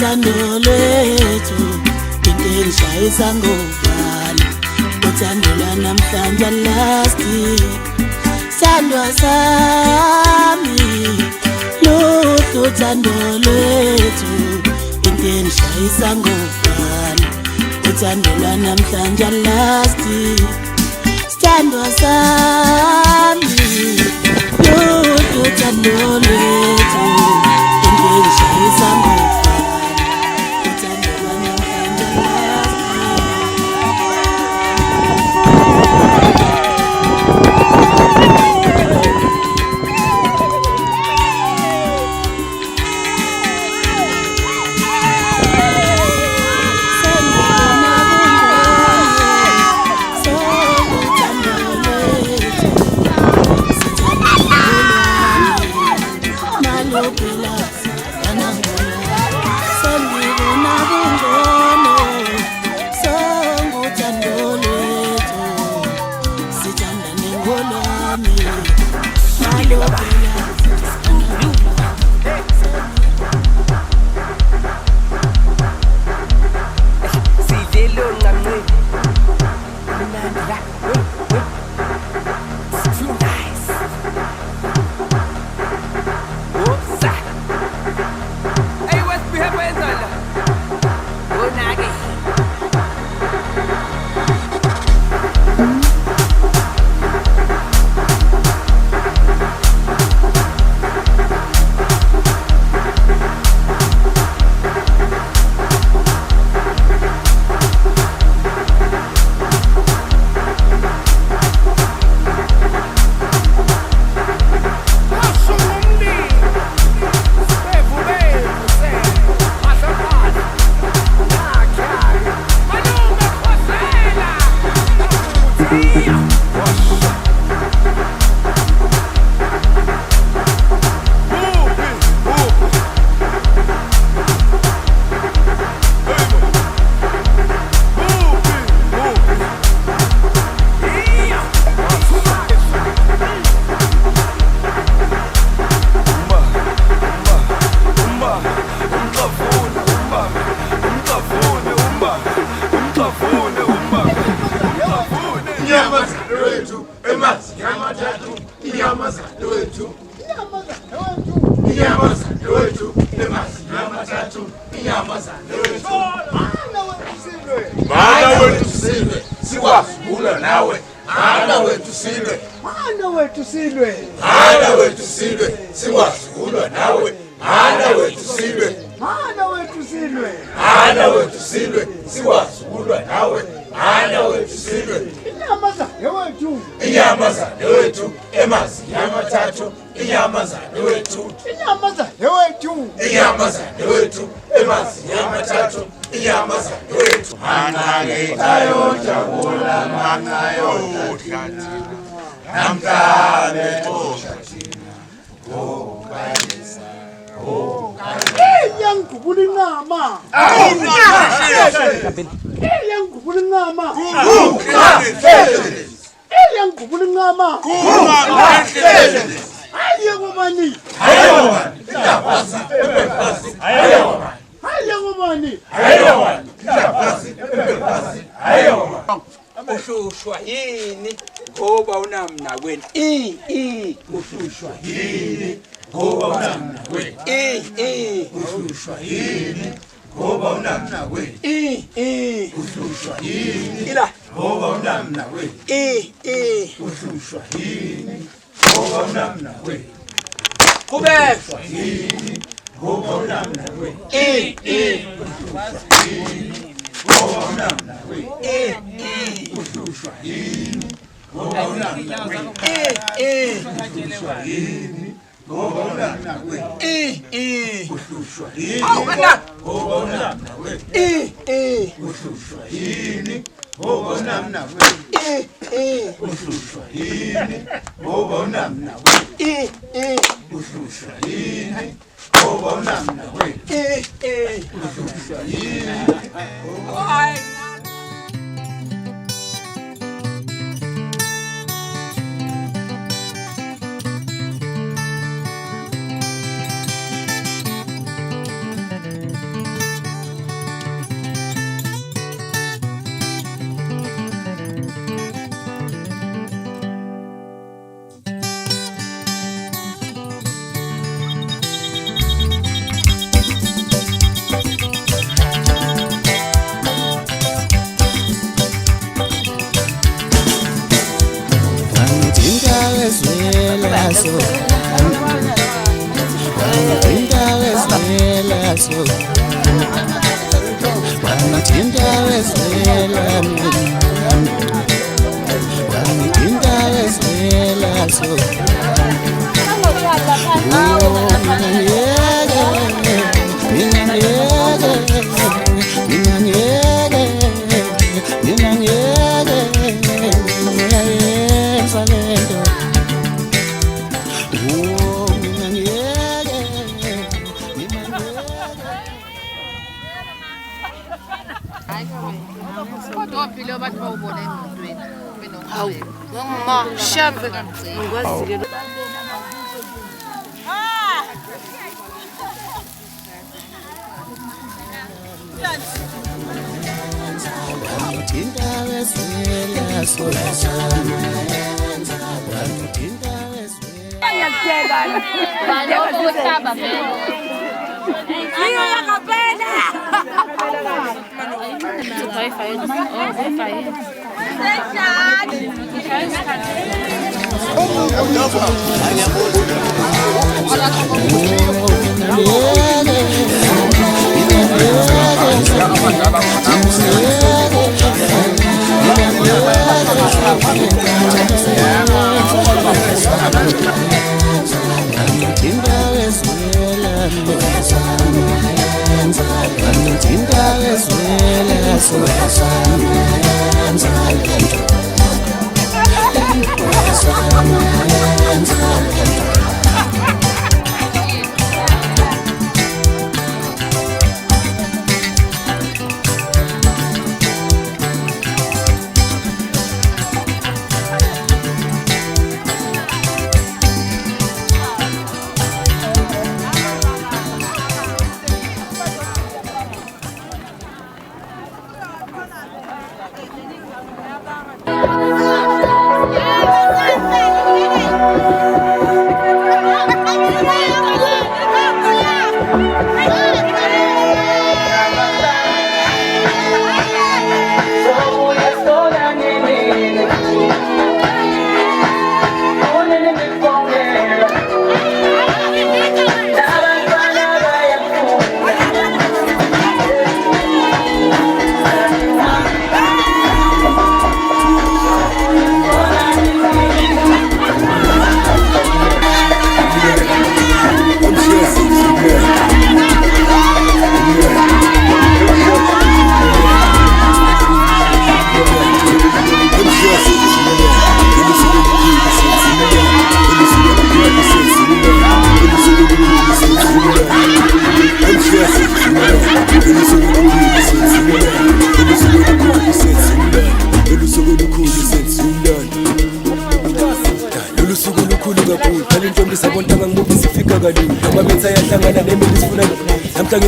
uthando lwethu into engishayisa ngovalo uthando lwanamhlanje alasti sandwa sami lutho uthando lwethu into engishayisa ngovalo uthando lwanamhlanje alasti sandwa sami lutho uthando lwethu into engishayisa ngovalo Ushushwa yini ngoba unamnakwenu ushushwa yini ngoba unamnakwenu ushushwa yini ngoba unamnakwenu ushushwa yini ila ngoba unamnakwenu ushushwa yini ngoba unamnakwenu kubeshwa yini ngoba unamnakwenu ngoba unamnakwenu ushushwa yini ngoba unamnakwenu ushushwa yini ngoba unamnakwenu ushushwa yini ngoba unamnakwenu ushushwa yini ngoba unamnakwenu ushushwa yini ngoba unamnakwenu ushushwa yini ngoba unamnakwenu ushushwa yini. so wangithinta wezwela so wangithinta wezwela wangithinta wezwela so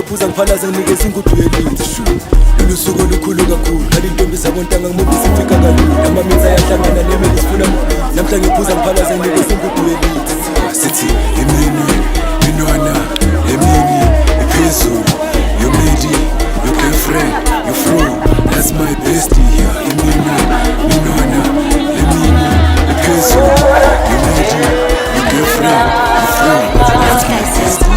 ngiphuza ngiphalaza nginikeza ingudu yelithi shu lusuku olukhulu kakhulu kalintombi sabontanga ngimuphi sifika kalula amamitha ayahlangana nemeli sifuna namhla ngiphuza ngiphalaza nginikeza ingudu yelithi sithi imini minwana emini iphezulu your lady your girlfriend your friend that's my bestie here imini minwana emini iphezulu your lady your girlfriend your friend that's my bestie.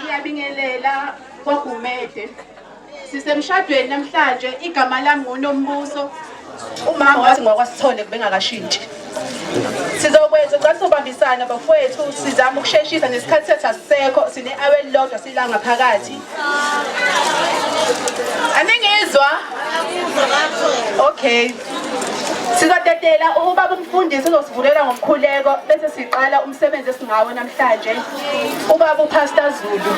Ngiyabingelela kwaGumede. Sisemshadweni namhlanje igama lami nguNombuso. Umama wathi ngokwasithole kubengakashintshi. Sizokwenza xa sobambisana bafowethu sizama ukusheshisa nesikhathi sethu asisekho sine-hour elilodwa sila ngaphakathi. Aningizwa? Okay. Sizotetela ubaba umfundisi uzosivulela ngomkhuleko bese siqala umsebenzi esingawo namhlanje. Ubaba uPastor Zulu.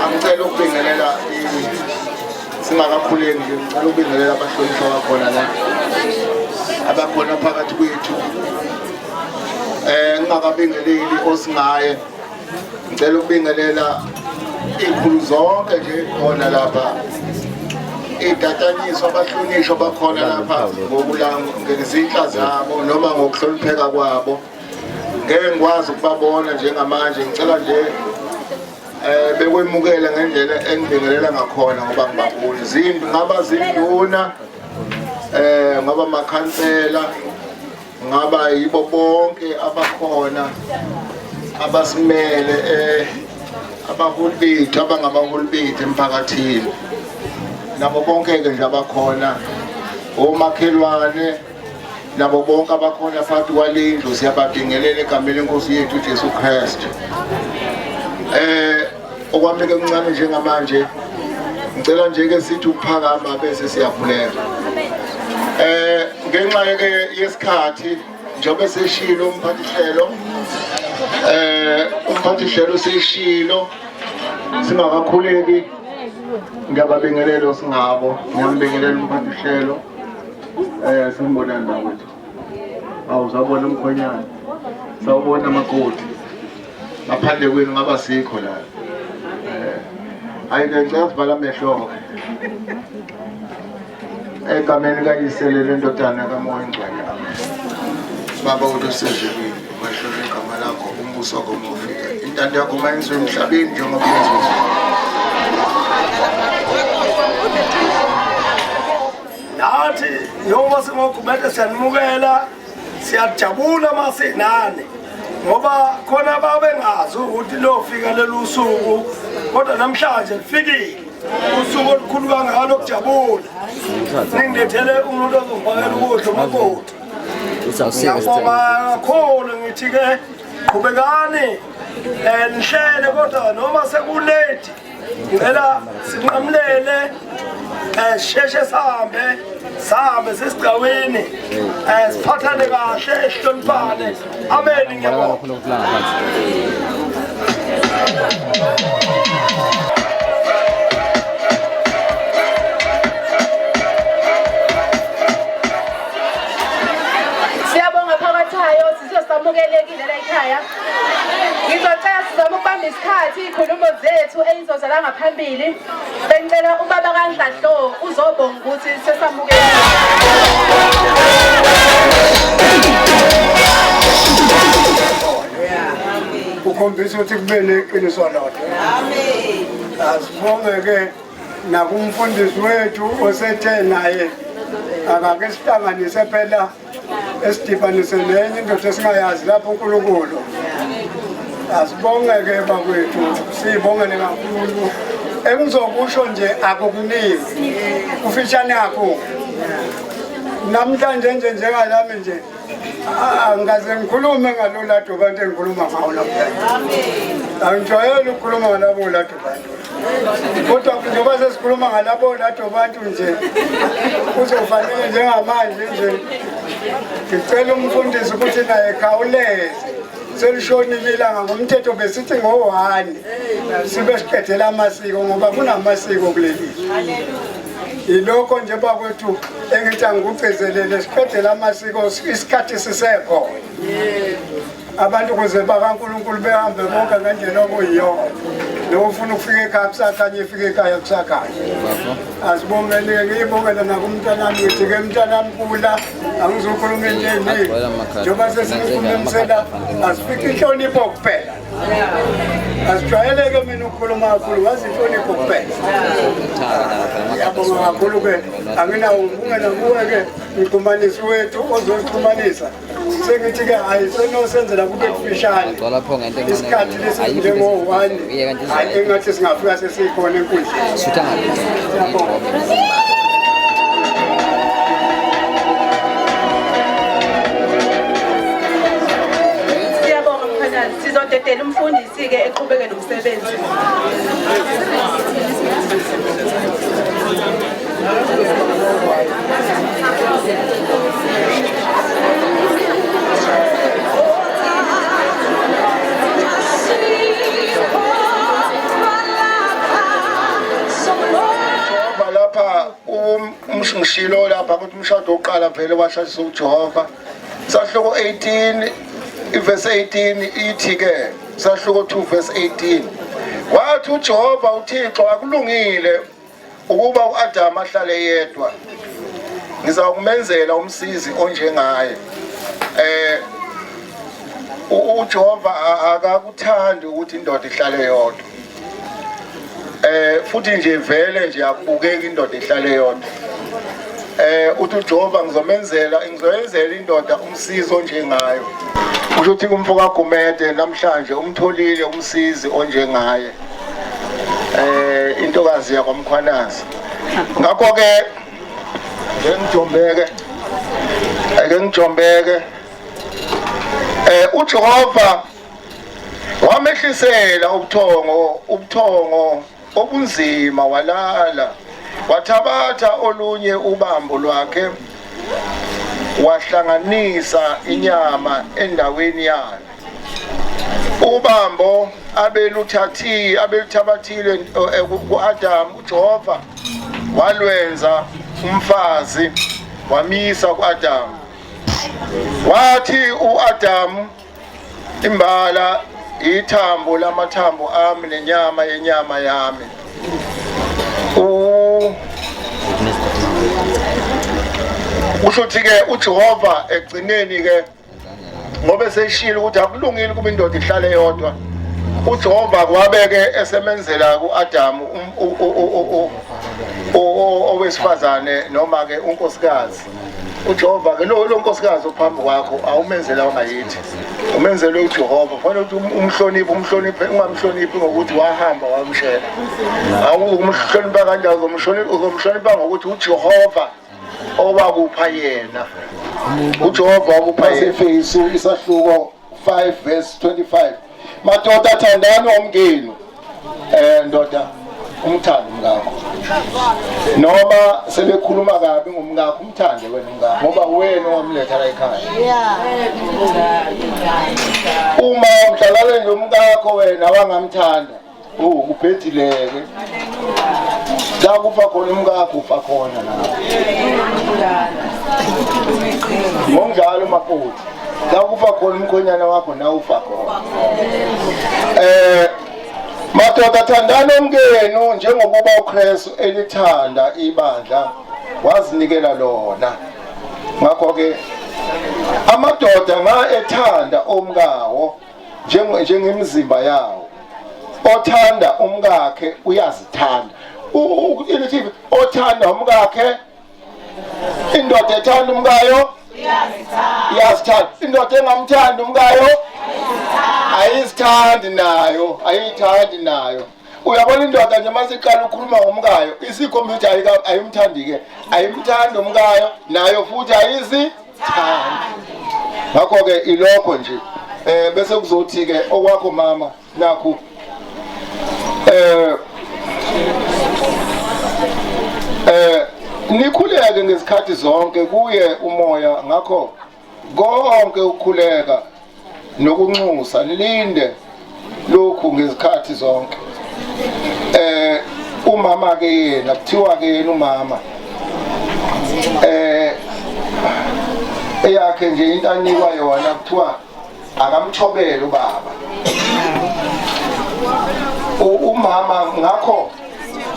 Angicela ukubingelela singakakhuleki nje ngicela ukubingelela abahlonishwa bakhona la abakhona phakathi kwethu ngingakabingeleli osingaye ngicela ukubingelela izikhulu zonke nje khona lapha idatanyiswa abahlonishwa bakhona lapha ngokulangezinhla zabo noma ngokuhlonipheka kwabo ngeke ngikwazi ukubabona njengamanje ngicela nje bekwemukela ngendlela engibingelela ngakhona ngoba ngibabona zimbi ngaba zinduna ngaba makhansela ngaba yibo bonke abakhona abasimele abaholi bethu abangabaholi bethu emphakathini nabo bonke ke nje abakhona omakhelwane nabo bonke abakhona phakathi kwalendlu siyababingelela egameni lenkosi yethu uJesu Kristu. Okwameke kuncane njengamanje ngicela nje ke sithi ukuphakama bese siyakhuleka ngenxa yesikhathi njengoba seshilo umphathihlelo umphathihlelo seshilo singakakhuleki ngiyababingelela osingabo ngiyambingelela umphathihlelo simbona ndawethu awuzabona umkhonyana sawubona amakoti ngaphandle kwenu ngaba sikho la hayi ngicela sivala amehlo egameni kayiselele indodana kaMoya Ngcwele baba ulusezulwini wahlole igama lakho umbuso wakho ufike intando yakho mayenzwe emhlabeni njengoba yenziwe nathi njengoba singoGumede siyanimukela siyajabula masinane ngoba khona babengazi ukuthi lofika lelu suku kodwa namhlanje lifikile usuku olukhulu kangalo kujabula ningilethele umuntu ozongibhakela ukudla umakoti ngiyabonga kakhulu ngithi ke qhubekani nihlele kodwa noma sekulate ngicela sinqamlele sheshe sahambe sesigcaweni siphathane kahle sihloniphane amen ngiyabonga Siyabonga phakathayo sizosamukelekile la ekhaya. Ngizocela sizame ukubamba isikhathi ikhulumo zethu eyizozala ngaphambili. Bengicela ubaba kaNdladlo uzobonga ukuthi sesamukela. ukhombisa ukuthi kube neqiniso lodwa. Amen. Asibonge ke nakumfundisi wethu osethe naye akake sihlanganise phela esidibanise nenye into esingayazi lapho uNkulunkulu. Asibonge ke bakwethu sibongele kakhulu. Engizokusho nje akukuningi ufishane yakho namhlanje njengalami nje angikaze ngikhulume ngalolu dobantu engikhuluma ngawo namhlanje. Amen. Angijwayele ukukhuluma ngalabo lado bantu. Kodwa njengoba sesikhuluma ngalabo lado bantu nje kuzofanele njengamanje nje ngicela umfundisi ukuthi naye khawuleze selishonile ilanga ngomthetho besithi ngo-1 sibe siqedela amasiko ngoba kunamasiko kuleli. Ilokho nje bakwethu engithi angikugcizelele siqedela amasiko isikhathi sisekhona. abantu kuze bakaNkulunkulu behambe bonke ngendlela okuyiyona nofuna ukufika ekhaya kusakhanye efika ekhaya kusakhanye asibongeleke ngiyibongela nakumntanami ngithi-ke mntanami kula angizokhuluma into eningi njengoba sesinikhulumisela asifike inhlonipho kuphela asijwayeleke mina ukukhuluma kakhulu ngazi inhlonipho kuphela ngiyabonga kakhulu-ke anginawo ungena kuwe-ke mxhumanisi wethu ozosixhumanisa sengithi-ke hayi senosenzela kube kufishane isikhathi lesi njengo-1 hayi engathi singafika sesikhona enkundleni. Siyabonga mkhwenyana, sizodedela umfundisi-ke eqhubeke nomsebenzi. Ngishilo lapha ukuthi umshado oqala vele washadisa uJehova sahluko 18 iverse 18 ithi ke sahluko 2 verse 18 wathi uJehova uThixo akulungile ukuba uAdam ahlale yedwa ngizawumenzela umsizi onjengaye uJehova akakuthandi ukuthi indoda ihlale yodwa futhi nje vele nje akubukeki indoda ihlale yodwa uthi uJehova ngizoyenzela indoda umsizi onjengayo usho ukuthi kumfo kaGumede namhlanje umtholile umsizi onjengaye intokazi yakwaMkhwanazi ngakho ke ngijombeke uJehova wamehlisela ubuthongo obunzima walala wathabatha olunye ubambo lwakhe wahlanganisa inyama endaweni yayo ubambo abeluthabathile kuAdam uJehova walwenza umfazi wamisa kuAdam wathi uAdam imbala ithambo lamathambo ami nenyama yenyama yami ushuthi-ke uJehova egcineni-ke ngoba eseshilo ukuthi akulungile ukuba indoda ihlale yodwa uJehova kwabeke esemenzela kuAdam owesifazane noma-ke unkosikazi uJehova-ke lo nkosikazi ophambi kwakho awumenzela wangayithi umenzele uJehova kufanele ukuthi umhloniphe ungamhloniphi ngokuthi wahamba wamshela awumhlonipha kanjalo uzomhlonipha ngokuthi uJehova owakupha yena uJehova wakupha Efesu isahluko 5 verse 25 madoda thandani omngeni ndoda umthande umngakho noma sebekhuluma kabi ngomngakho umthande wena umngakho ngoba wena owamletha la ekhaya uma umhlalale nomngakho wena wangamthanda kuphethileke la kufa khona umngakho ufa khona nawe monjalo maputi la kufa khona umkhonyana wakho nawe ufa khona madoda thandani omngenu njengoba uKristu elithanda ibandla wazinikela lona ngakho-ke amadoda nga ethanda omkawo njengemizimba yawo othanda umkakhe uyazithanda ilithi othanda umkakhe indoda ethanda umkayo iyazithanda indoda engamthandi umkayo ayizithandi nayo uyabona indoda nje masiqala ukukhuluma ngomkayo isikhompyutha ayimthandi-ke ayimthandi umkayo nayo futhi ayizithandi ngakho-ke ilokho nje bese kuzothi-ke okwakho mama nakho nikhuleke ngezikhathi zonke kuye umoya ngakho konke ukukhuleka nokunxusa nilinde lokhu ngezikhathi zonke umama ke yena kuthiwa ke yena umama eyakhe nje into anikwa yona kuthiwa akamthobele ubaba umama ngakho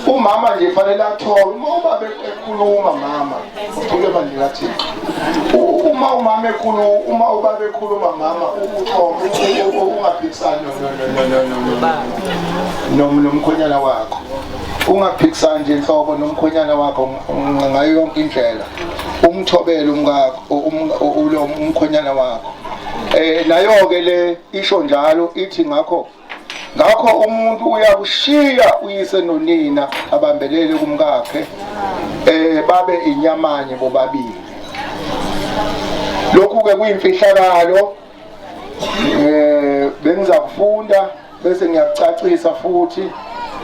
umama nje fanele athobe uma ubaba ekhuluma mama uthule manje ngathi uma ubaba ekhuluma mama uthobe ungaphikisani nomkhonyana wakho ungaphikisani nje inhlobo nomkhonyana wakho ngayo yonke indlela umthobele ulo umkhonyana wakho nayo ke le isho njalo ithi ngakho umuntu uyakushiya uyise nonina abambelele kumkakhe babe inyamanye bobabili. Lokhu ke kuyimfihlakalo bengiza kufunda bese ngiyakucacisa futhi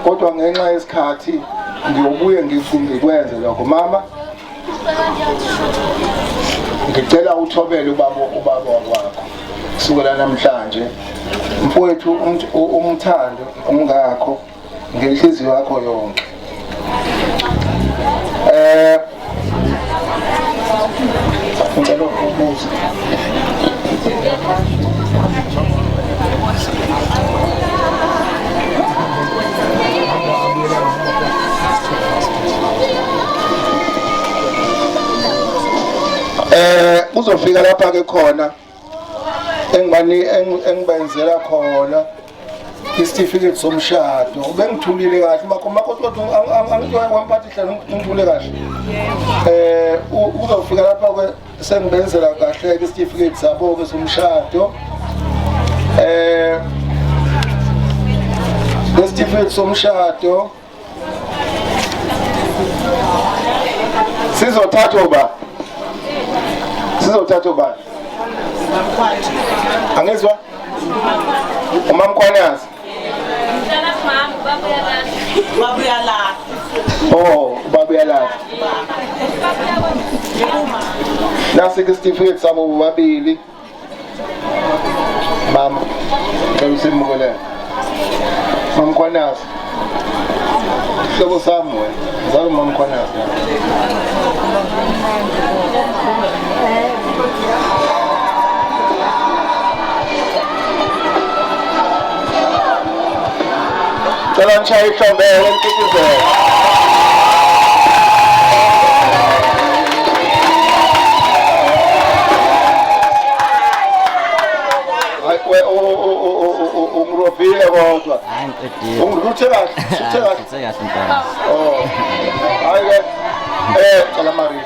kodwa ngenxa yesikhathi ngiyobuye ngikwenze lokho. Mama ngicela uthobele ubaba wakho kusukela namhlanje mfowethu umthando umngakho ngenhliziyo yakho yonke. Ngicela ukubuza uzofika lapha ke khona engibenzela khona isitifiketi somshado bengithulile kahle makhomakho wamphathisa ngithule kahle uzofika lapha ke sengibenzela kahle ke isitifiketi sabo ke somshado isitifiketi somshado sizothathwa ba angizwa umamkhwanazi babuya la nasi ke isitifiketi sabo bobabili mama ngicela usimukele mamkhwanazi hlobo sami wena ngizalo mamkhwanazi cela ngishaye ihlombe lenkikizelo ungirofile kodwa ungiruthe kahle hayi ke cela Maria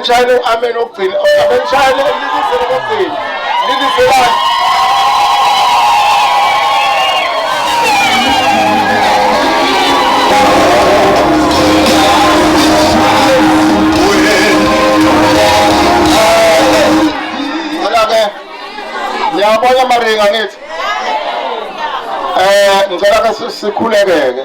nishayele amen okugcina. Amen nishayele lilizele okugcina. Lilizelani. Ngiyabona maringa ngithi ngicela ke sikhulekeke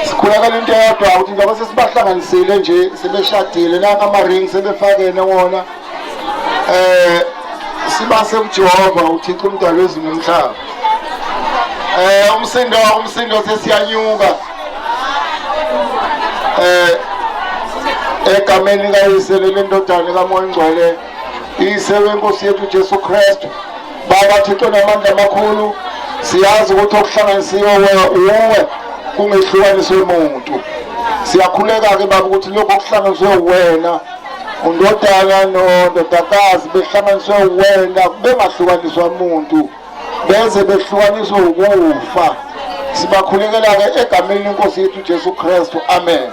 sikhulekele into eyodwa ukuthi njengoba sesibahlanganisile nje sebeshadile naka amaringi sebefakene wona sibase kuJehova uThixo umdali wezulu nomhlaba umsindo sesiyanyuka egameni kaYise lendodana kaMoya Ngcwele isewe Nkosi yethu Jesu Kristu Baba Thixo namandla amakhulu siyazi ukuthi okuhlanganisiwe uwe kungehlukaniswe umuntu siyakhuleka ke baba ukuthi lokho okuhlanganiswe wena undodana nondodakazi behlanganiswe wena bengahlukaniswa umuntu beze behlukaniswe ukufa sibakhulekela ke egameni Nkosi yethu Jesu Kristu amen.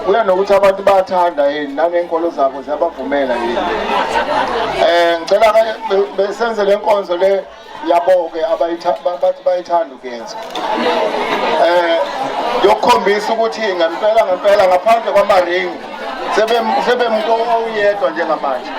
Uyanokuthi abantu bayathanda yini nanenkolo zabo ziyabavumela yini ngicela ke besenze lenkonzo le yabo ke abathi bayithanda ukuyenza yokukhombisa ukuthi ngempela ngaphandle kwamaringi sebemuntu oyedwa njengamanje.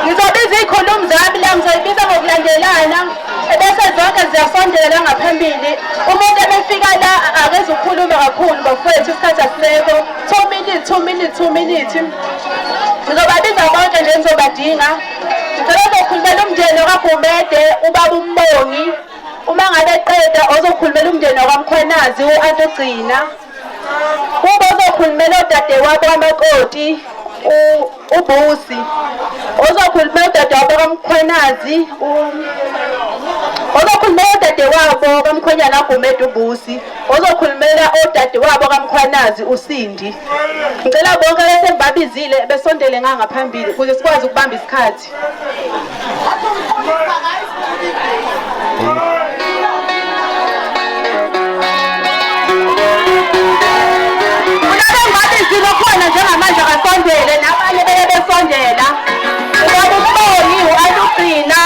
Ngizobiza ikhulumi zami la ngizoyibiza ngokulandelana ebese zonke ziyasondela ngaphambili. Umuntu ebefika la akeze ukukhuluma kakhulu bafowethu isikhathi asisekho. 2 minutes. Sizobabiza bonke nje nizobadinga. Ngicela ukukhulumela umndeni kaGumede ubaba uMbongi. Uma ngabe eqeda ozokhulumela umndeni kaMkhwenazi uAnti Gcina. Kube ozokhulumela udade wabo kaMakoti uBusi. Ozokhulumela udade wabo kaMkhwenazi ozokhulumela udade wabo kaMkhwenyana kaGumede uBusi. Ozokhulumela udade wabo kaMkhwenazi uSindi. Ngicela bonke bese ngibabizile besondele ngaphambili ukuze sikwazi ukubamba isikhathi. Khona njengamanje akasondele nabanye beye besondela ubaba uMbongi uAnti Gcina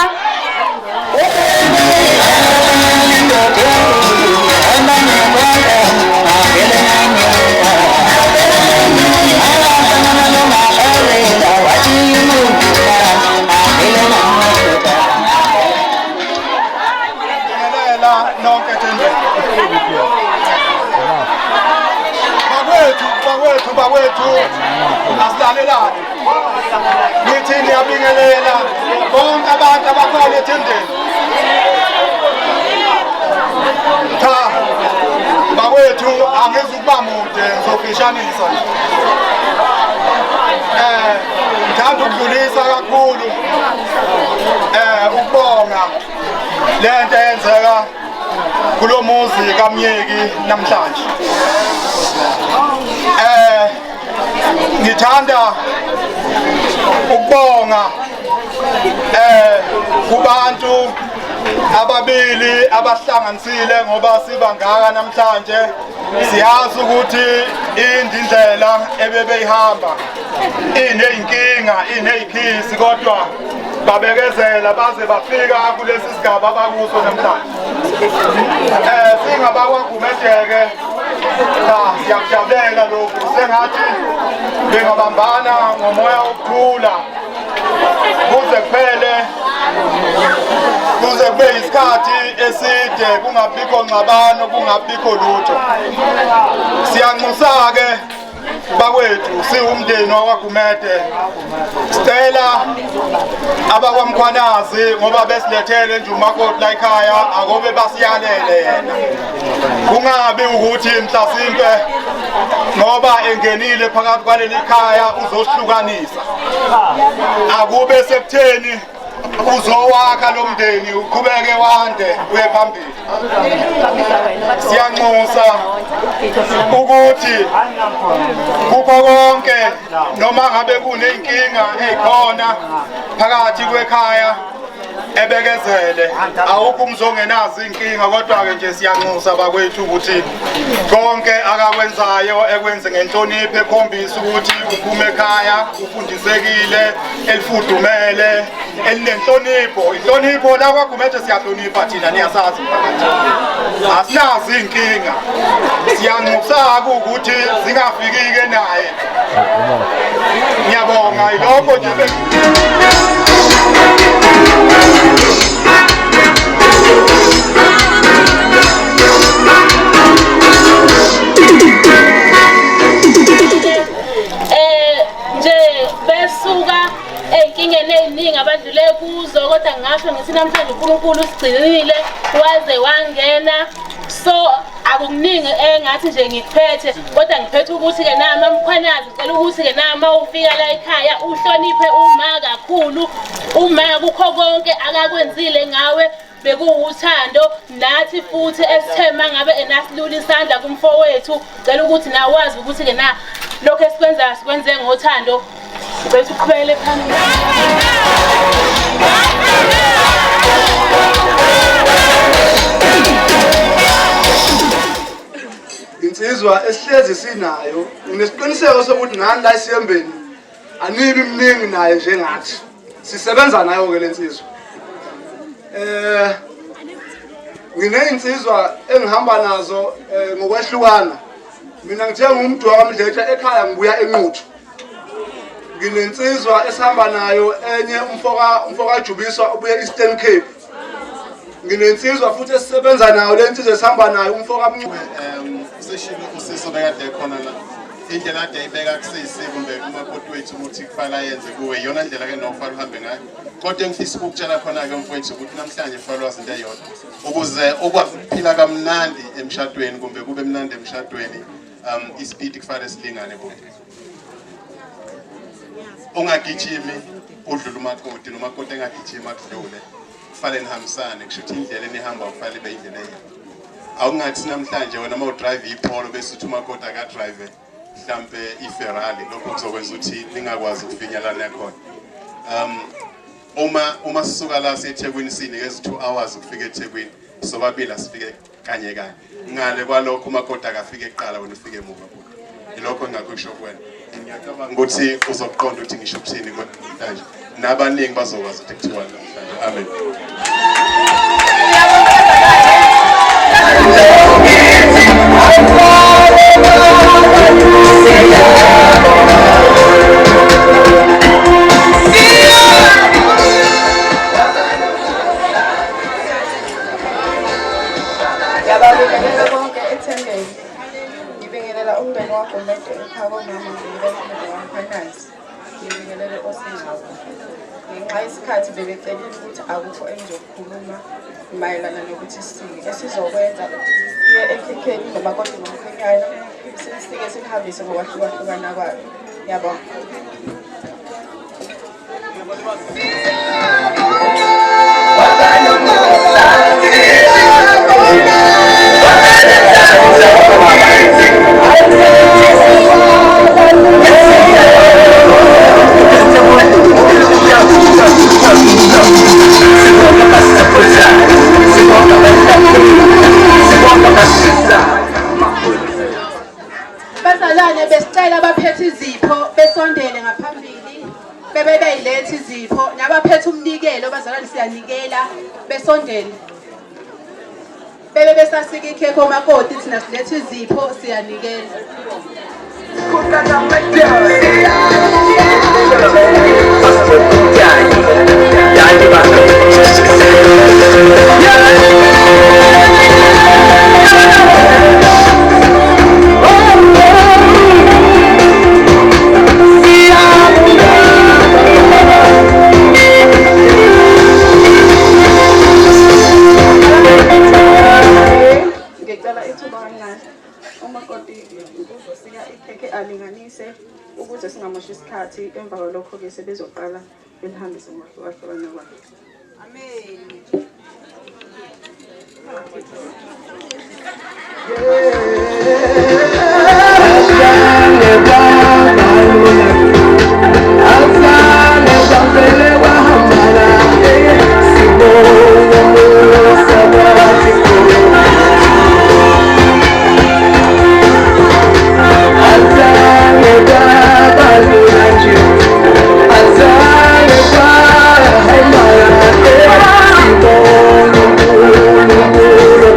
bakwethu asilalelane nithi niyabingelela bonke abantu abakhona ethendeni. Cha bakwethu angizukuba mude ngizofishanisa ngithanda ukudlulisa kakhulu ukubonga lento eyenzeka kulo muzi kaMyeki namhlanje. Ngithanda ukubonga kubantu ababili abahlanganisile ngoba sibangaka namhlanje. Siyazi ukuthi indlela ebebeyihamba ineyinkinga ineyikhisi kodwa babekezela baze bafika kulesi sigaba abakuso namhlanje. SingabakwaGumede-ke siyakujabulela lokhu sengathi bengabambana ngomoya wokuthula kuze kube isikhathi eside kungabikho ngxabano kungabikho lutho. Siyanxusa-ke bakwethu siwumndeni wakwaGumede sicela abakwaMkhwanazi ngoba besilethele nje umakoti la ekhaya akobe basiyalele yena kungabi ukuthi mhlasimpe ngoba engenile phakathi kwaleli khaya uzohlukanisa. Akube sekutheni uzowakha lo mndeni uqhubeke wande uye phambili. Siyanxusa ukuthi kukho konke noma ngabe kuneyinkinga ezikhona phakathi kwekhaya ebekezele awukho umzongenazi inkinga kodwa-ke nje siyanxusa bakwethu ukuthi konke akakwenzayo ekwenze ngenhlonipho ekhombisa ukuthi uphuma ekhaya ufundisekile elifudumele elinenhlonipho. Inhlonipho la kwaGumede siyahlonipha thina niyasazi asinazi inkinga. Siyanxusa-ke ukuthi zingafiki-ke naye. Ngiyabonga ilokho nje. Abadlule kuzo kodwa ngasho ngithi namhlanje uNkulunkulu usigcinile waze wangena. So akukuningi engathi nje ngiphethe kodwa ngiphethe ukuthi-ke nama Mkhwanazi ngicela ukuthi-ke nama ufika la ekhaya uhloniphe uma kakhulu. Uma kukho konke akakwenzile ngawe bekuwuthando nathi futhi esithema ngabe enasilula isandla kumfowethu. Ngicela ukuthi nawe wazi ukuthi-ke na lokho esikwenzayo sikwenze ngothando. Ngicela uqhubekele phambili. Insizwa esihlezi sinayo nginesiqiniseko sokuthi nani la isiyembeni anibi mningi naye njengathi sisebenza nayo ke lensizwa. Nginey'nsizwa engihamba nazo ngokwehlukana. Mina ngithe ngumuntu wakaMdletshe ekhaya ngibuya eNquthu. Nginensizwa esihamba nayo enye umfoka Jubiswa ubuye Eastern Cape. nginensizwa futhi esisebenza nayo le nsizwa esihamba nayo umfo kaMncube. Useshilo usiso bekade khona la. Indlela ade ibeka kusisi kumbe umakoti wethu ukuthi kufanele ayenze kuwe iyona ndlela ke nokufanele uhambe ngayo. Kodwa engifisa ukutshela khona ke mfowethu ukuthi namhlanje followers into eyodwa. Ukuze ukwazi ukuphila kamnandi emshadweni kumbe kube mnandi emshadweni ispeed kufanele silingane bonke. Ungagijimi udlula umakoti nomakoti engagijima kudlule. Kufanele nihambisane kusho ukuthi indlela enihamba kufanele ibe indlela eyodwa. Awungathi namhlanje wena uma udrive iPolo bese uthi umakoti aka drive mhlambe iFerrari lokho kuzokwenza ukuthi ningakwazi ukufinyelana khona. Uma sisuka la eThekwini sinikeza 2 hours ukufika eThekwini sobabili asifike kanye kanye. Ngale kwalokho umakoti akafike eqala wena ufike emuva kulo. Ilokho engakusho kuwena. Ngiyacabanga ukuthi uzoqonda ukuthi ngisho ukuthini manje. Nabaningi bazokwazi ukuthi kuthiwa namhlanje. Amen. Ngiyabingelela bonke ethembeni. Ngibingelela umndeni wakho mede ekhaya mama ngibingelela wamphanazi. Ngibingelele osingawo. Ngenxa yesikhathi bebecelile ukuthi akukho engizokukhuluma mayelana nokuthi sike esizokwenza siye ekhekheni nomakoti nomkhwenyana sisike sihambise ngokwahlukahlukana kwayo. Yabonga. Bazalwane besicela abaphethe izipho besondele ngaphambili bebe beyilethe izipho nabaphethe umnikelo bazalwane siyanikela besondele bebe besasika ikhekhe omakoti thina silethe izipho siyanikela. Alinganise ukuze singamoshi isikhathi emva kwalokho ke sebezoqala belihambise ngokwahlukahlukana kwabo.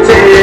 Hey,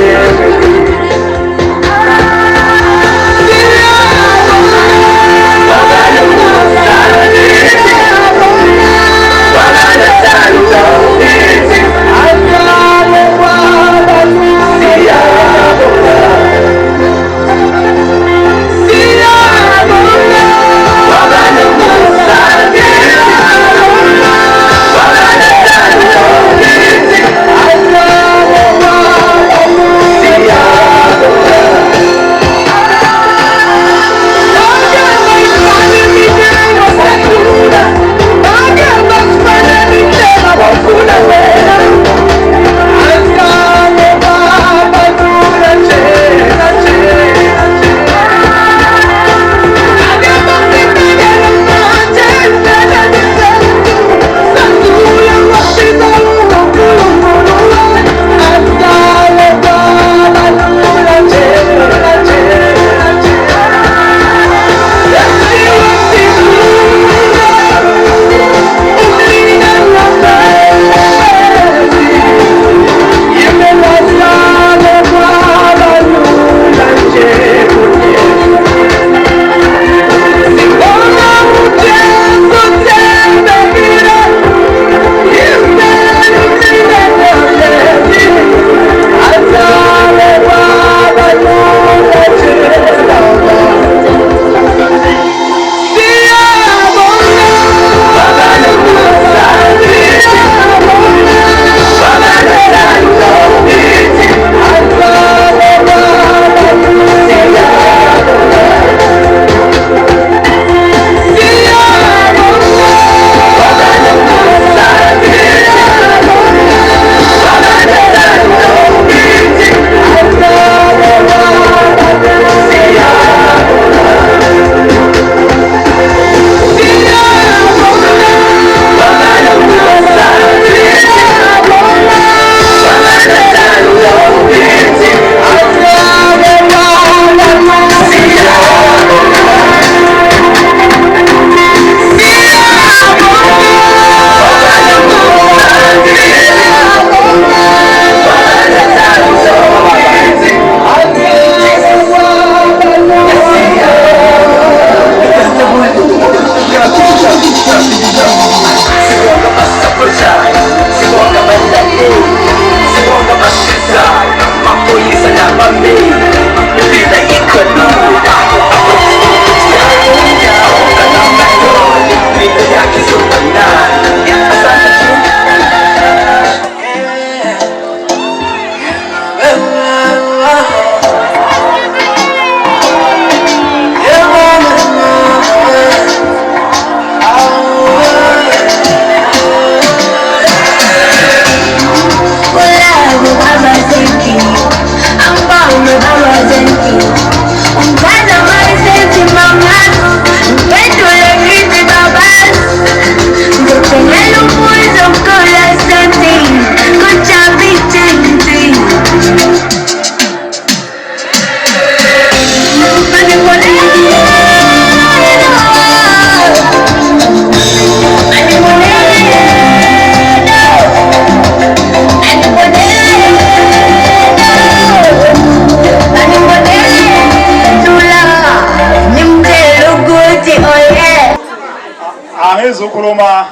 ukukhuluma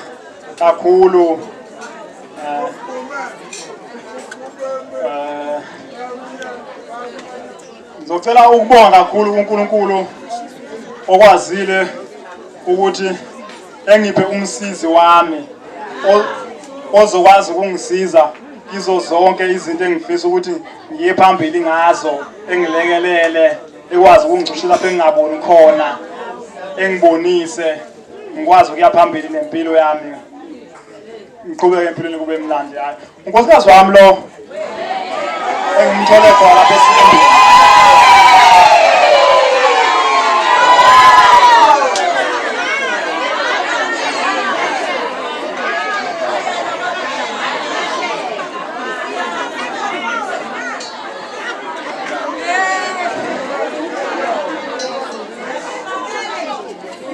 kakhulu ngizocela ukubonga kakhulu uNkulunkulu okwazile ukuthi engiphe umsizi wami ozokwazi ukungisiza izo zonke izinto engifisa ukuthi ngiye phambili ngazo, engilekelele, ekwazi ukungicishela lapho engingaboni khona, engibonise ngikwazi ukuya phambili nempilo yami, ngiqhubeke empilweni kube mnandi. Hayi unkosikazi wami lo engimthole khona lapha esikweni.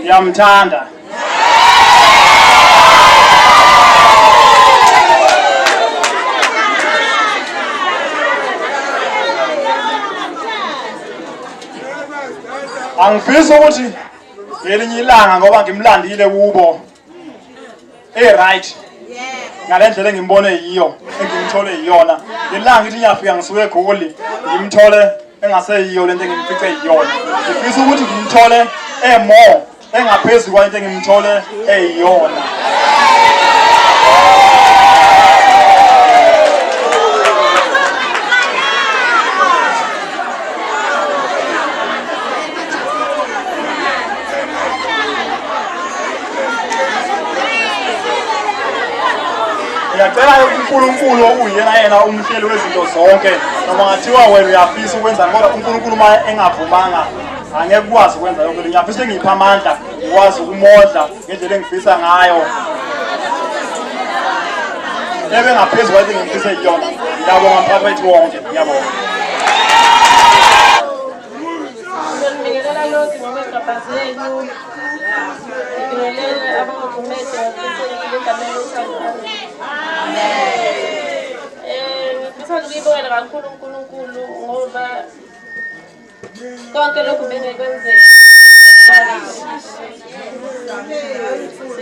Ngiyamthanda. Angifisi ukuthi ngelinye ilanga ngoba ngimlandile kubo right ngalendlela engimbone yiyo engimthole yiyona, ngelanga ithi ngiyafika ngisuke eGoli ngimthole engaseyiyo lento engimfice yiyona. Ngifisa ukuthi ngimthole more engaphezulu kwalento engimthole eyiyona. Ngiyacela uNkulunkulu okuyena yena umhleli wezinto zonke, noma ngathiwa wena uyafisa ukwenza kodwa uNkulunkulu uma engavumanga angeke ukwazi ukwenza lokho. Ngiyafisa ngipha amandla ukwazi ukumodla ngendlela engifisa ngayo ebe ngaphezulu kwalento engifisa yiyona. Ngiyabonga mphakathi wonke, ngiyabonga. Ngibingelela lonke ngokwegaphazenu, ngibingelela abangumete ngamelo uthando. Ngithanda ukuyibongela kakhulu uNkulunkulu ngoba konke lokhu bengekwenzeka.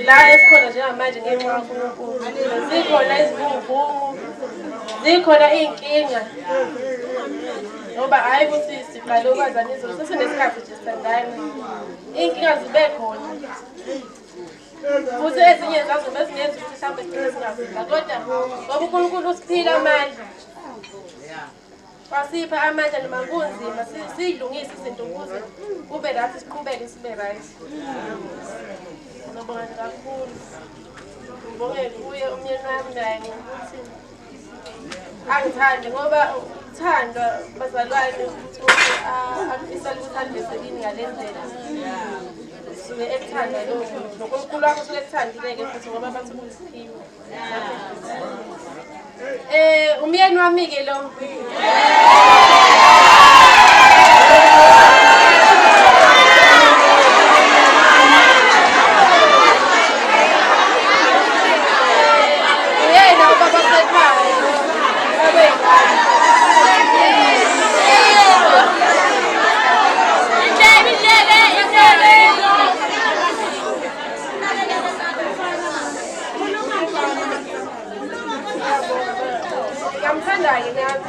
La esikhona njengamanje ngenxa kaNkulunkulu. Zikhona izivunguvungu, zikhona iy'nkinga. Ngoba hayi ukuthi siqale ukwazana izolo, sesenesikhathi nje sithandana. Iy'nkinga zibe khona. Futhi ezinye zazo bezingenza ukuthi mhlawumbe sigcine singafika. Kodwa ngoba uNkulunkulu usiphile amandla. Wasipha amandla noma kunzima siyilungise izinto ukuze kube rathi siqhubeke sibe right. Ngibonga kakhulu. Ngibonge kuye umyeni wami naye ngokuthi angithande ngoba uthandwa bazalwane ukuthi afisa ukuthandisa kini ngalendlela. Suke ekuthanda lokho noNkulunkulu wakho suke ekuthandile-ke futhi ngoba bathi uyisiphiwe. Umyeni wami-ke lo uyena ubaba sekhaya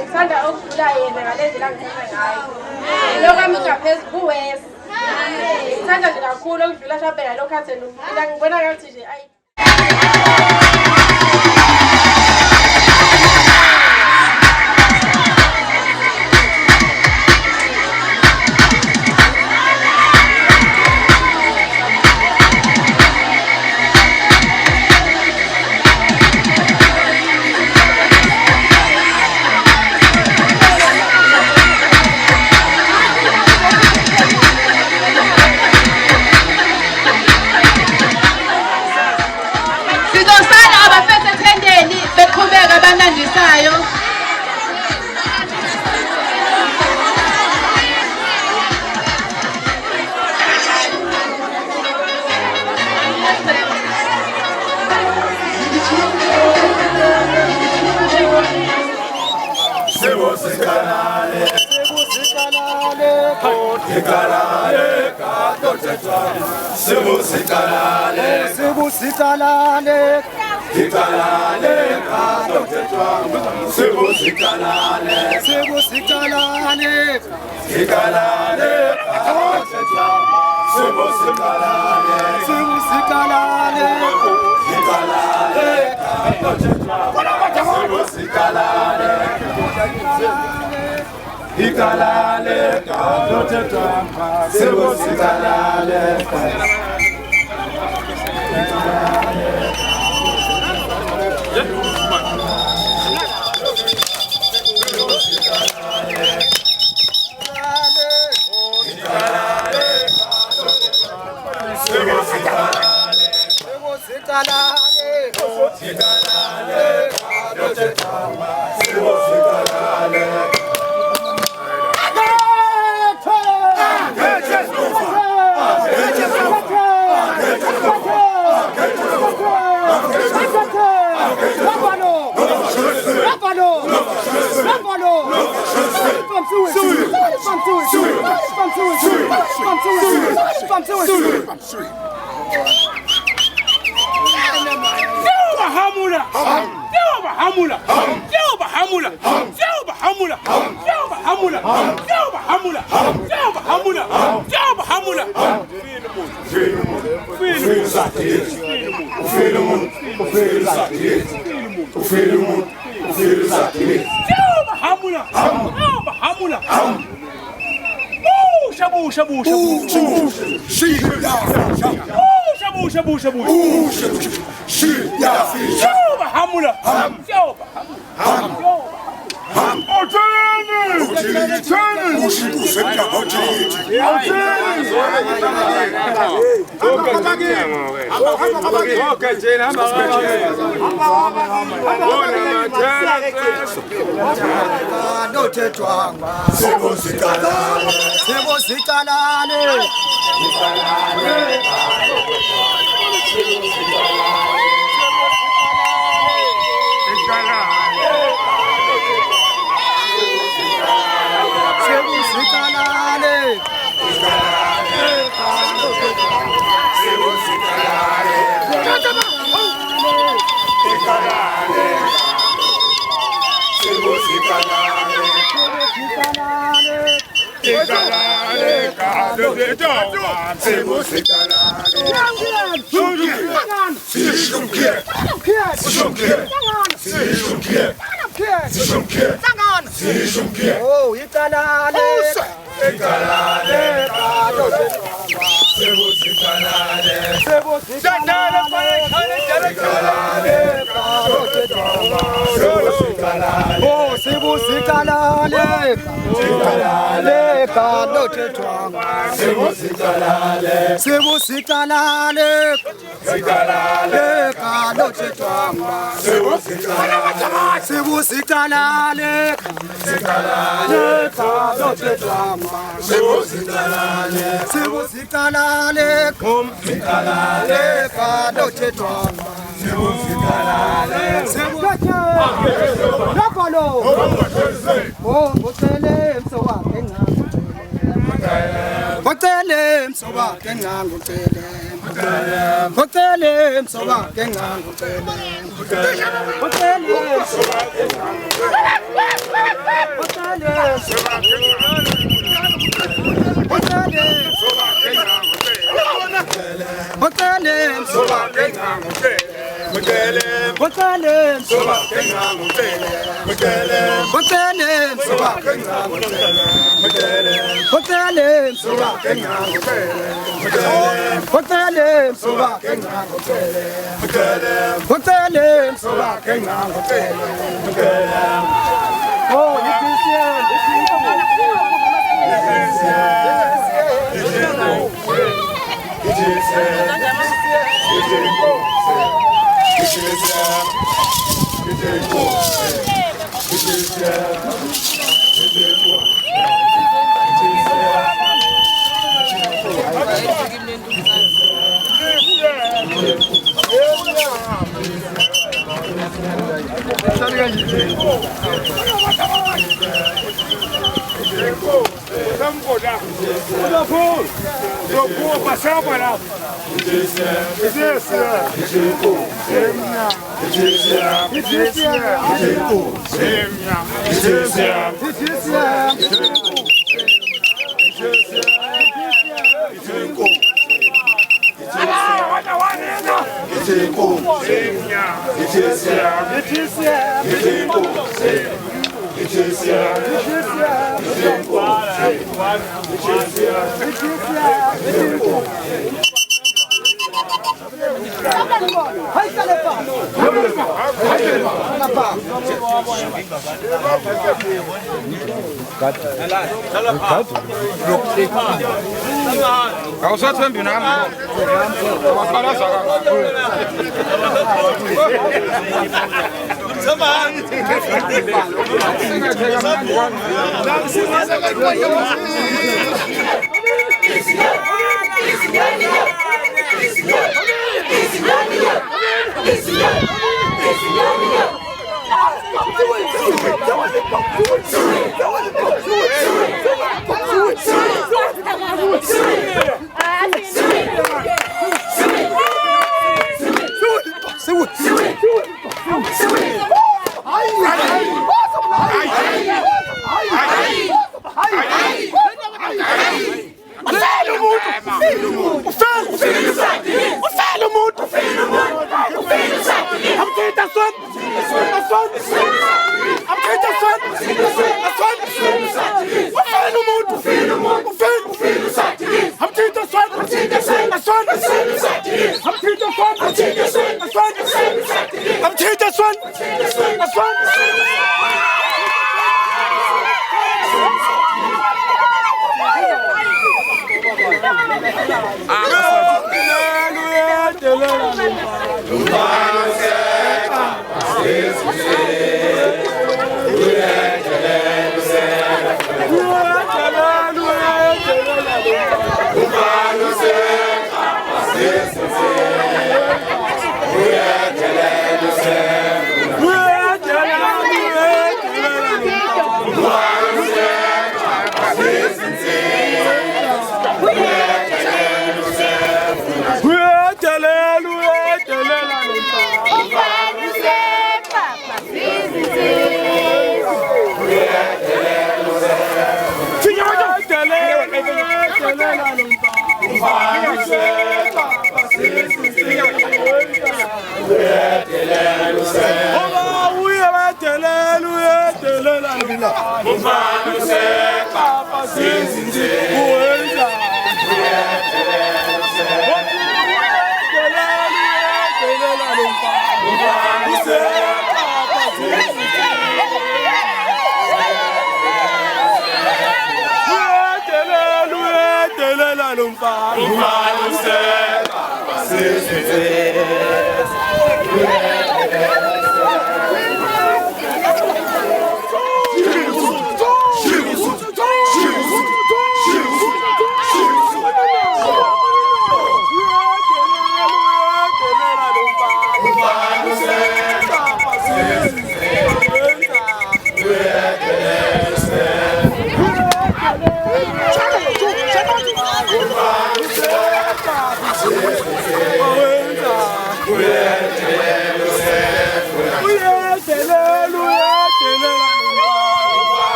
ngithanda okudlula yena ngalendlela angithanda ngayo. Lokho ami ngaphezulu kuwesi. Ngithanda nje kakhulu okudlula mhlawumbe nalokho athi mina ngibona ngathi nje ayi. Kalale,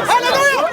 Hallelujah!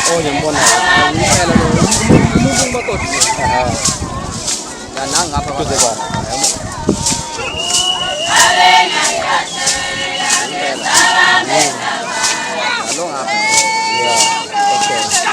Oh, yang mana? Ini kalau mungkin makot. Dan nang apa tu sebab? Lalu apa? Ya, okey.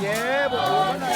Yebo, ubona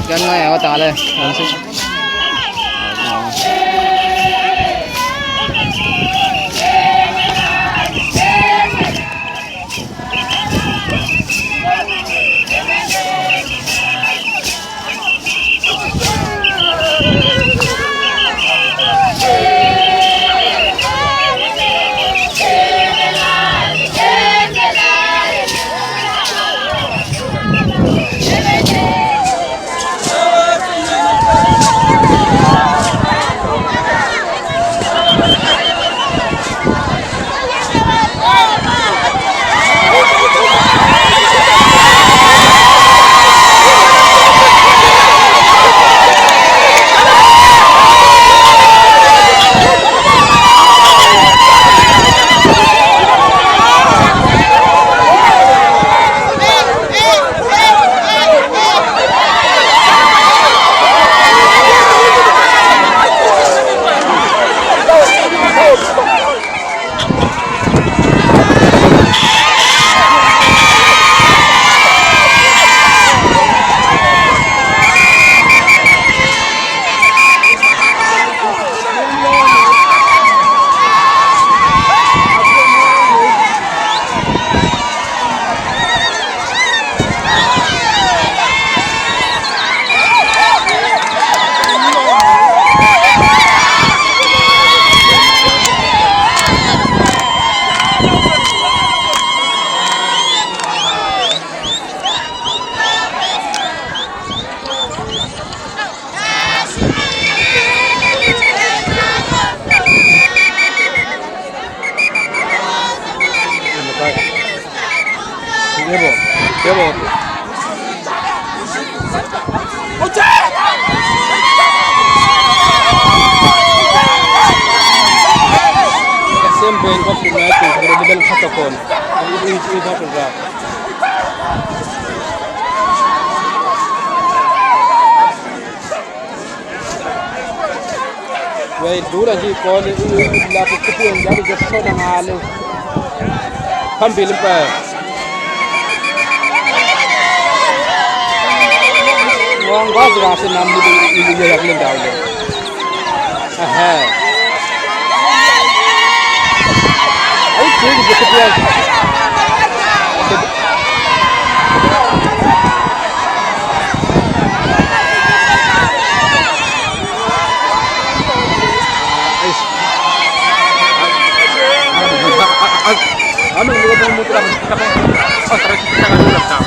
Gan ngay ako tangale. Sembeng waktu nanti berbeda satu kon. Ini satu gram. Wei dura ji kon la pukupu yang jadi jatuh dan halu. Kambil pa. Wong gua jelasin namanya ini dia yang lendau. Aha. Jadi kesepian. Ano yung mga mutra? Oh, tara kita nga dulu lang.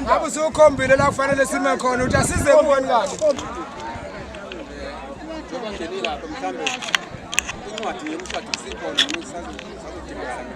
Ngabe usukhombile la kufanele sime khona uthi asize kubani kahle. Njengoba lapho mhlambe incwadi yemshado isikhona noma isazodingeka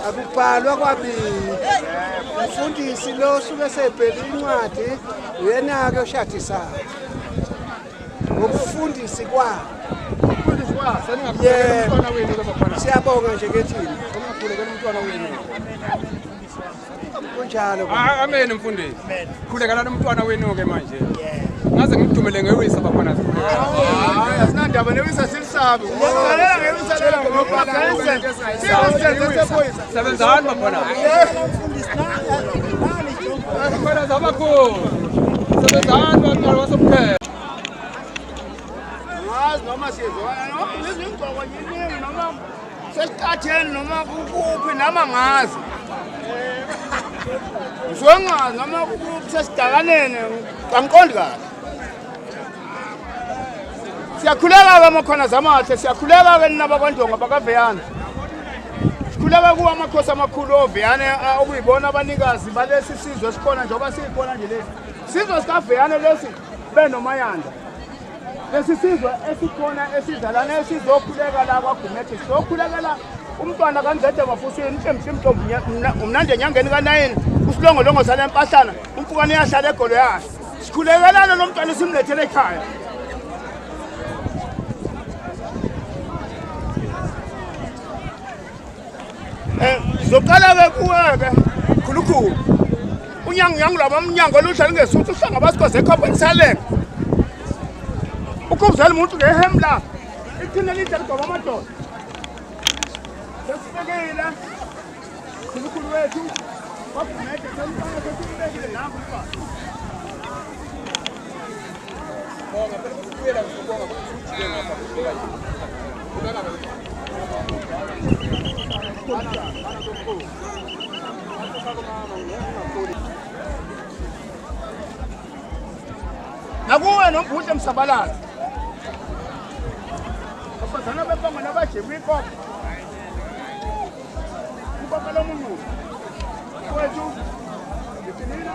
akubhalwa kwabili umfundisi lo usuke sebheka incwadi uyena-ke oshadisayo ngokufundisi kwabo siyabonga nje kethini kunjalo amen mfundisi khulekela nomntwana wenu-ke manje ngaze ngidumele ngewisa bakhona asinandaba newisa silisabi sebenzani bakhona khona zabakhulu sebenzani bantwana basokuphela ngazi noma sizwana noma ngizingqoko yiningi noma sesiqatheni noma kukuphi nama ngazi ngizongazi noma kukuphi sesidakanene angiqondi kahle siyakhuleka-ke amakhona zamahle siyakhuleka-ke ninabakwandonga bakaveyana sikhuleka kuwo amakhosi amakhulu oveyane okuyibona abanikazi balesi sizwe esikhona njengoba siyikhona nje lesi sizwe sikaveyane lesi benomayanda lesi sizwe esikhona esizalane esizokhuleka la kwaGumede sizokhulekela umntwana kaNzede Mafuseni mhlemhlombi umnandi enyangeni ka9 usilongolongo sale mpahlana umfukane yahlala egolo yayo sikhulekelana lo mntwana simlethele ekhaya zoqala-ke kuwe-ke khulukhulu unyango laba mnyango oluhlala ngesuthi uhlanga basikhoze ekhopenisalenga ukhubuzela umuntu ngehemla ithina lide ligoba amadoda sesibekile khulukhulu wethu kwaGumede sesibekile nangu umntwana bonga phela ukubuyela ngizobonga ukuthi ngapha kubeka nakuwe nombuhle Msabalala abazana bebanga nabajema inkoko ubaba lomuntu wethu ngithinina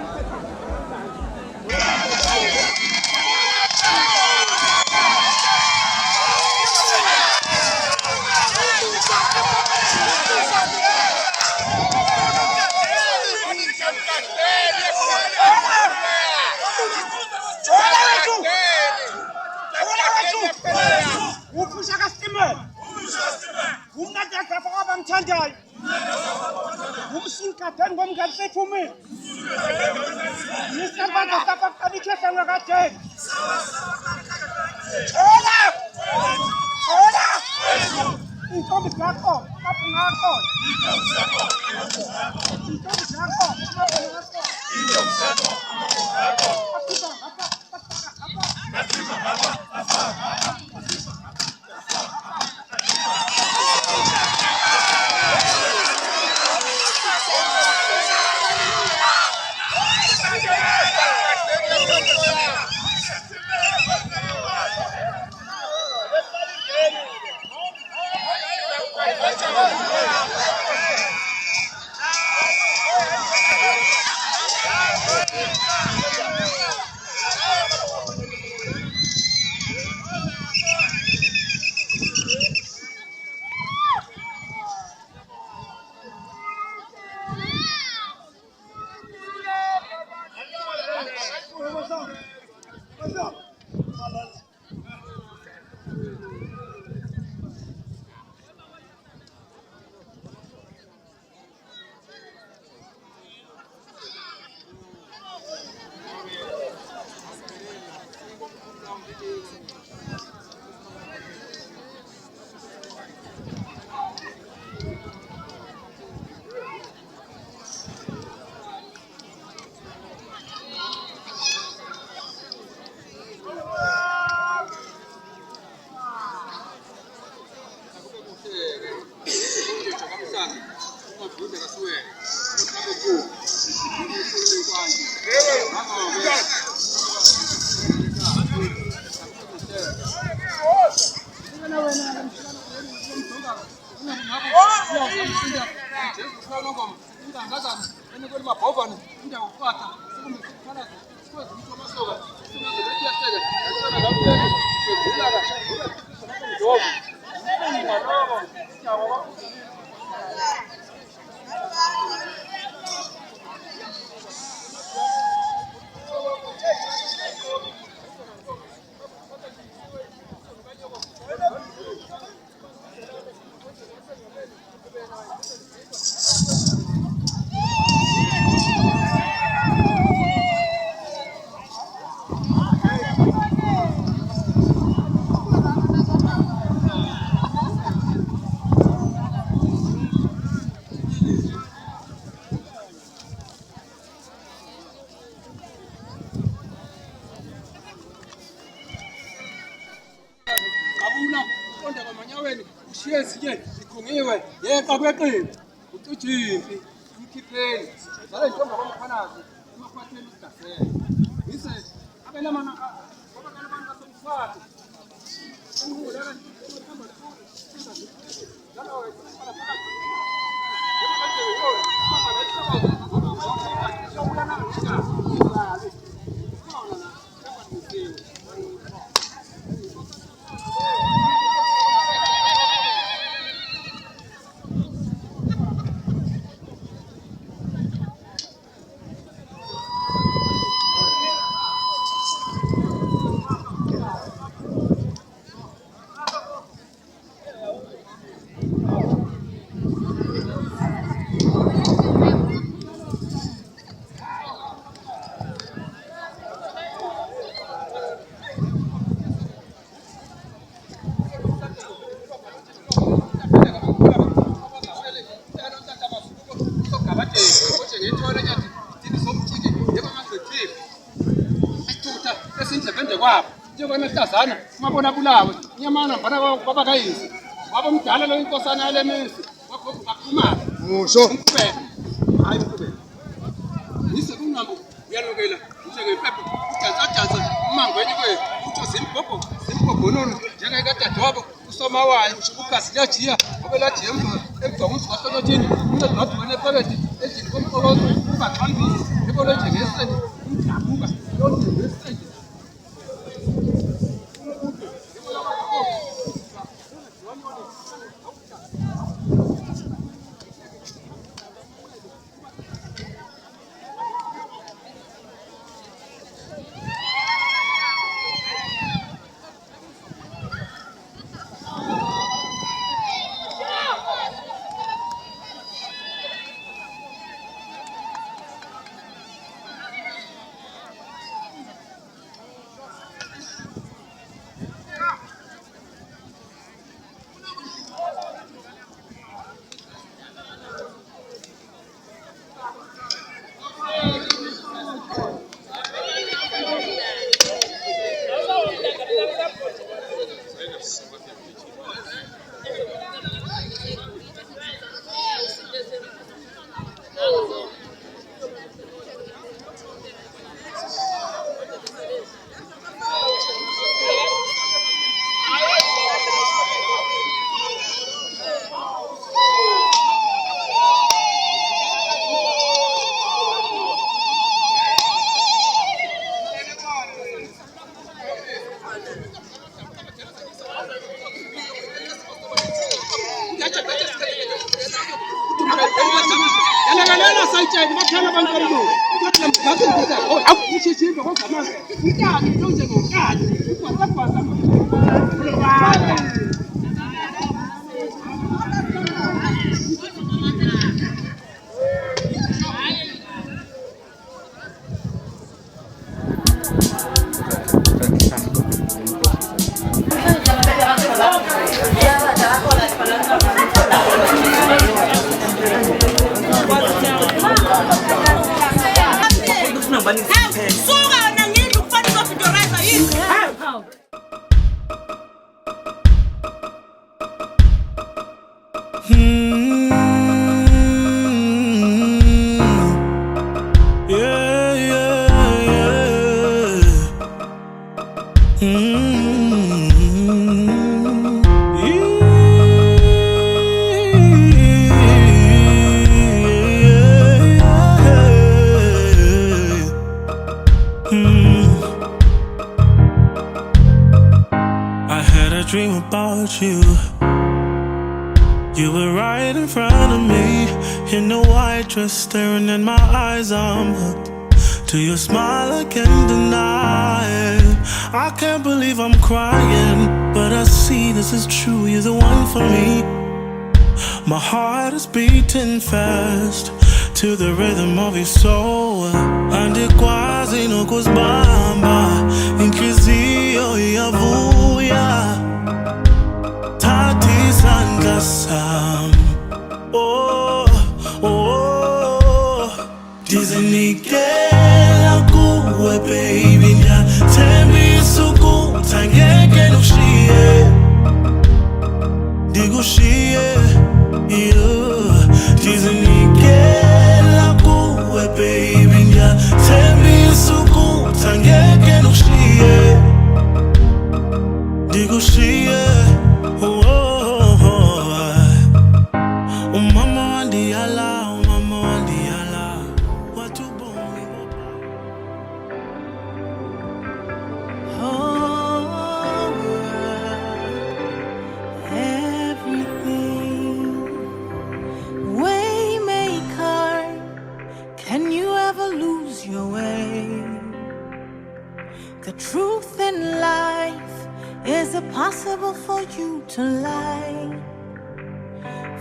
umsinkadeni ngomngane sephumile nisebenza sapaqalikhehla ngakadeni ola intombi zakho apho ngakho intombi zakho apho Sazana mabona bulawe nyamana mbana babakayisi waba mdala lo inkosana yale misi wakhuma musho ukubeka hayi ukubeka yise kunqambo uyalokela njenge iphepha udansa umangweni kwe uthi zimbobhonono njenge kadadewabo usoma wayo ukasi lajiya obelajiya emgqongusi kwahlolothini unodwadwane ephakathi endlini komqokozo ubaxhambile ebolo njengeseni umdabuka lo njengeseni sayitshela bakhela abantwana lo ngathi ngithatha akushishimbe kodwa manje unkani lo njengonkani ukwasakwaza I had a dream about you. You were right in front of me in a white dress, staring in my eyes. I'm hooked to your smile, I can't deny it. I can't believe I'm crying, but I see this is true. You're the one for me. My heart is beating fast to the rhythm of your soul. Andikwazi nokuzibamba, inhliziyo iyavuya. Thatha isandla sami, oh, oh, ndizinikela kuwe baby, ndiyathembisa ukuthi angeke ngikushiye, ndikushiye, ndizinikela kuwe baby, ndiyathembisa ukuthi angeke ngikushiye, ndikushiye. The truth in life, is it possible for you to lie?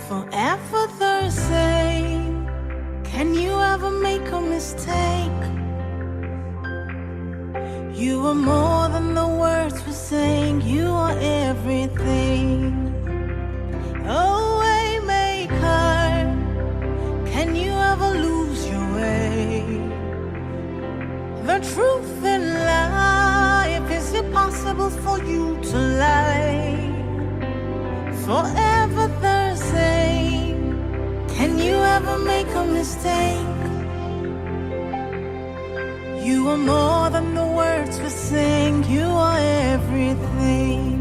Forever the same, can you ever make a mistake? You are more than the words we're saying, you are everything. Oh, waymaker, can you ever lose your way? The truth in life, is it possible for you to lie? Forever the same, can you ever make a mistake? You are more than the words we sing, you are everything.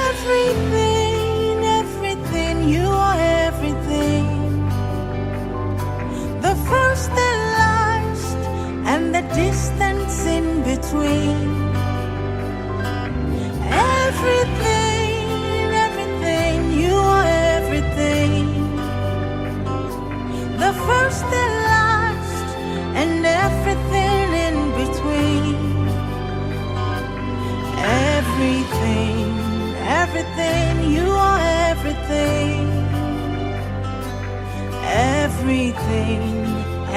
Everything, everything, you are everything. The first and last, and the distance in between. Everything, everything, you are everything. The first and last, and everything in between. Everything, everything, you are everything. Everything,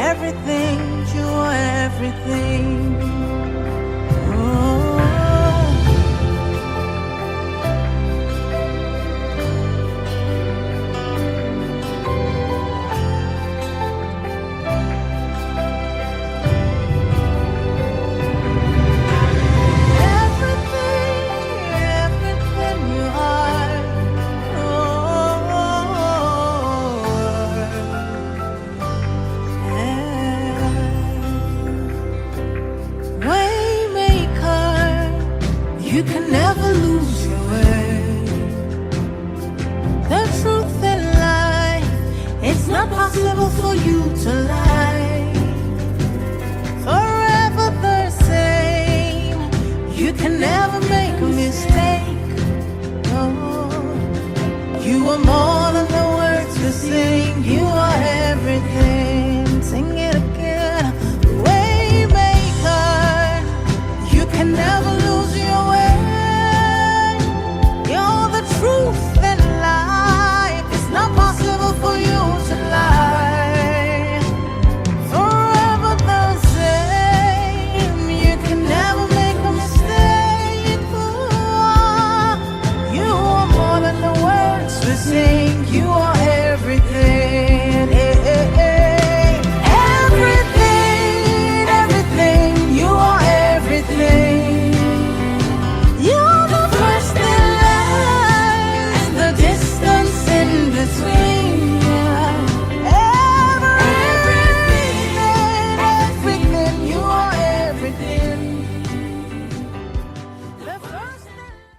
everything, you are everything. Oh. You can never lose your way. The truth in life, it's not possible for you to lie. Forever the same, you can never make a mistake.